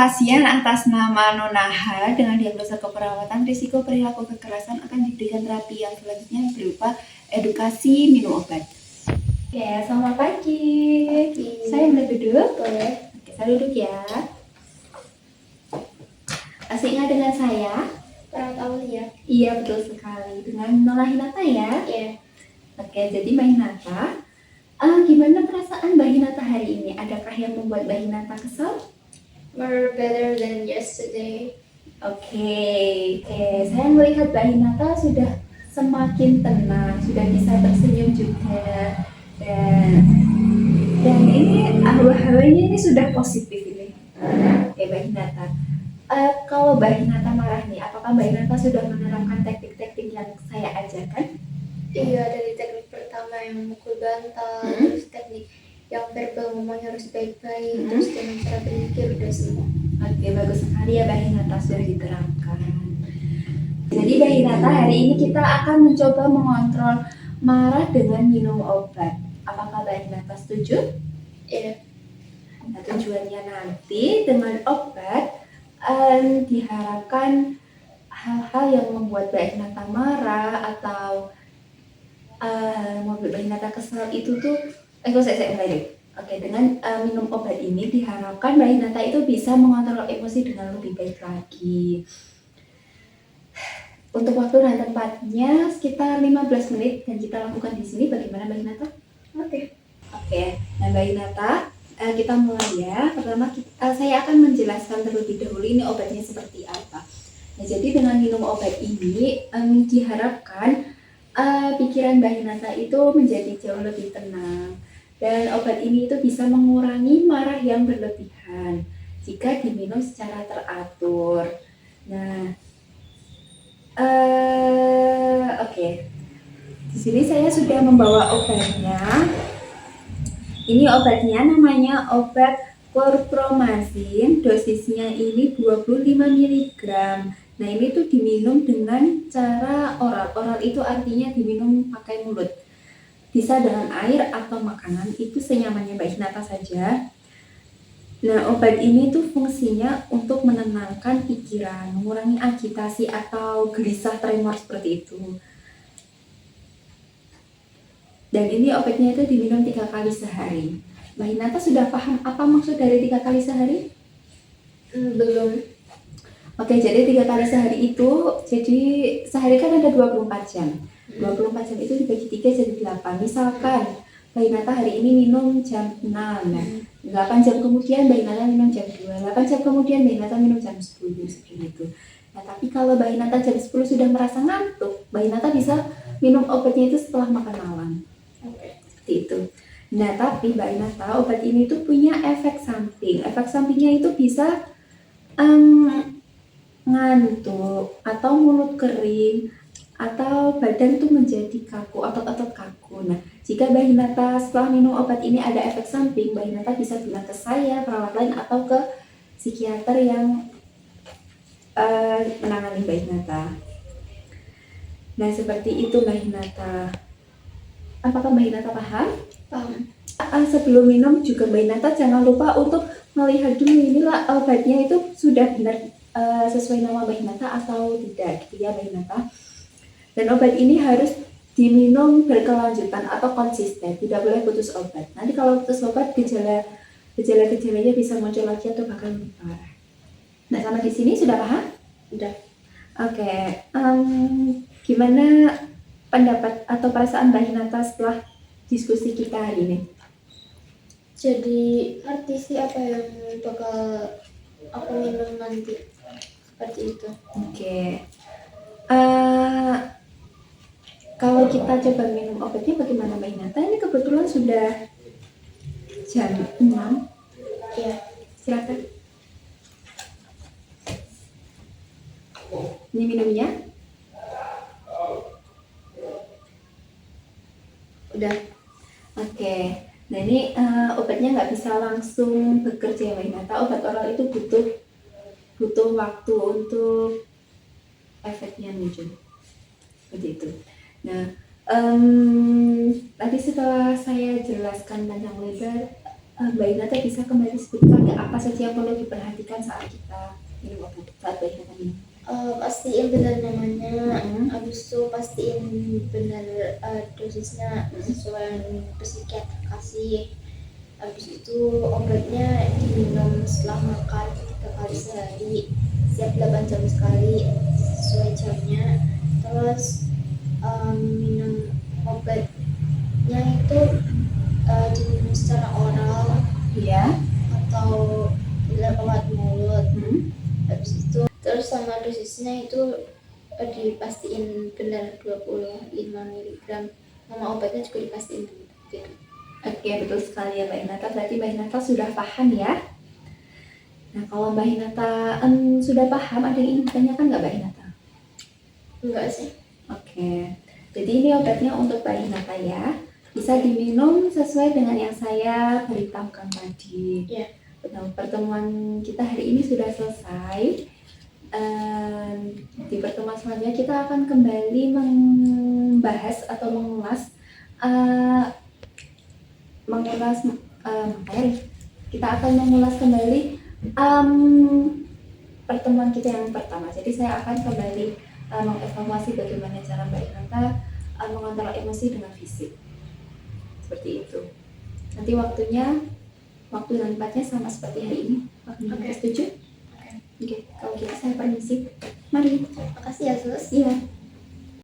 pasien atas nama Nonaha dengan diagnosa keperawatan risiko perilaku kekerasan akan diberikan terapi yang selanjutnya berupa edukasi minum obat. Oke, selamat pagi. Saya boleh duduk? Boleh. Oke, saya duduk ya. Asiknya dengan saya? Perawat Aulia. Iya, betul sekali. Dengan Nona Hinata ya? Iya. Oke, jadi Mbak Hinata, gimana perasaan Mbak Hinata hari ini? Adakah yang membuat Mbak Hinata kesal? More better than yesterday. Oke, saya melihat Mbak Hinata sudah semakin tenang, sudah bisa tersenyum juga, dan ini hawanya ini sudah positif ini. Oke, Mbak Hinata. Kalau Mbak Hinata marah nih, apakah Mbak Hinata sudah menerapkan teknik-teknik yang saya ajarkan? Iya, dari teknik pertama yang mukul bantal, terus teknik yang verbal ngomongnya harus baik-baik, terus dengan cara berpikir udah semua. Oke, bagus sekali ya Mbak Hinata sudah diterapkan. Jadi Mbak Hinata, hari ini kita akan mencoba mengontrol marah dengan minum obat. Apakah Mbak Hinata setuju? Iya. Nah, tujuannya nanti dengan obat diharapkan hal-hal yang membuat Mbak Hinata marah atau membuat Mbak Hinata kesal itu tuh saya mulai deh. Oke, dengan minum obat ini diharapkan Mbak Hinata itu bisa mengontrol emosi dengan lebih baik lagi. Untuk waktu dan tempatnya sekitar 15 menit dan kita lakukan di sini. Bagaimana Mbak Hinata? Oke. Nah Mbak Hinata, kita mulai ya. Pertama saya akan menjelaskan terlebih dahulu ini obatnya seperti apa. Nah, jadi dengan minum obat ini diharapkan pikiran Mbak Hinata itu menjadi jauh lebih tenang. Dan obat ini itu bisa mengurangi marah yang berlebihan jika diminum secara teratur. Nah, oke. Di sini saya sudah membawa obatnya. Ini obatnya namanya obat chlorpromazine. Dosisnya ini 25 mg. Nah, ini tuh diminum dengan cara oral. Oral itu artinya diminum pakai mulut. Bisa dengan air atau makanan, itu senyamannya Mbak Hinata saja. Nah, obat ini tuh fungsinya untuk menenangkan pikiran, mengurangi agitasi atau gelisah tremor seperti itu. Dan ini obatnya itu diminum 3 kali sehari. Mbak Hinata sudah paham apa maksud dari 3 kali sehari? Belum. Oke, jadi 3 kali sehari itu, jadi sehari kan ada 24 jam. 24 jam itu dibagi 3 jadi 8. Misalkan Mbak Hinata hari ini minum jam 6. Nah, 8 jam kemudian Mbak Hinata minum jam 2. 8 jam kemudian Mbak Hinata minum jam 10 seperti itu. Nah, tapi kalau Mbak Hinata jam 10 sudah merasa ngantuk, Mbak Hinata bisa minum obatnya itu setelah makan malam. Seperti itu. Nah, tapi Mbak Hinata, obat ini tuh punya efek samping. Efek sampingnya itu bisa ngantuk atau mulut kering atau badan tuh menjadi kaku atau otot kaku. Nah, jika Mbak Hinata setelah minum obat ini ada efek samping, Mbak Hinata bisa bilang ke saya, perawat lain, atau ke psikiater yang menangani Mbak Hinata. Nah, seperti itu Mbak Hinata. Apakah Mbak Hinata paham? Paham. Sebelum minum juga Mbak Hinata jangan lupa untuk melihat dulu inilah obatnya itu sudah benar sesuai nama Mbak Hinata atau tidak, gitu ya Mbak Hinata. Dan obat ini harus diminum berkelanjutan atau konsisten, tidak boleh putus obat. Nanti kalau putus obat gejala-gejalanya bisa muncul lagi atau bahkan lebih parah. Nah, sampai di sini sudah paham? Udah. Oke. Gimana pendapat atau perasaan Mbak Hinata setelah diskusi kita hari ini? Jadi ngerti sih apa yang bakal aku minum nanti. Seperti itu. Oke. Kalau kita coba minum obatnya bagaimana Mbak Hinata? Ini kebetulan sudah jam 6. Iya. Silakan. Ini minumnya. Udah. Oke. Nah, ini obatnya nggak bisa langsung bekerja ya Mbak Hinata. Obat oral itu butuh waktu untuk efeknya muncul. Seperti itu. Nah, tadi setelah saya jelaskan panjang lebar Mbak Inata bisa kembali sebutkan nggak apa saja yang perlu diperhatikan saat kita minum obat, saat Mbak Inata minum? Pastiin benar namanya, Mm-mm. habis itu pastiin benar dosisnya sesuai yang psikiater kasih. Habis itu obatnya diminum setelah makan 3 kali sehari, setiap 8 jam sekali sesuai jamnya. Terus minum obatnya itu diminum secara oral Iya. atau lewat mulut. Hmm. Habis itu terus sama dosisnya itu dipastiin benar 25 mg. Nama obatnya juga dipastiin benar. Oke, betul sekali ya Mbak Hinata. Berarti Mbak Hinata sudah paham ya. Nah, kalau Mbak Hinata sudah paham, ada yang ingin ditanyakan nggak Mbak Hinata? Enggak sih. Oke, jadi ini obatnya untuk Mbak Hinata ya. Bisa diminum sesuai dengan yang saya beritahukan tadi. Ya. Nah, pertemuan kita hari ini sudah selesai. Di pertemuan selanjutnya kita akan kembali membahas atau mengulas kita akan mengulas kembali pertemuan kita yang pertama. Jadi saya akan kembali mengevaluasi bagaimana cara Mbak Inata mengontrol emosi dengan fisik. Seperti itu. Nanti waktu dan tempatnya sama seperti hari ini. Oke. Setuju? Oke, kalau gitu saya permisi. Mari. Makasih ya, Sus. Iya.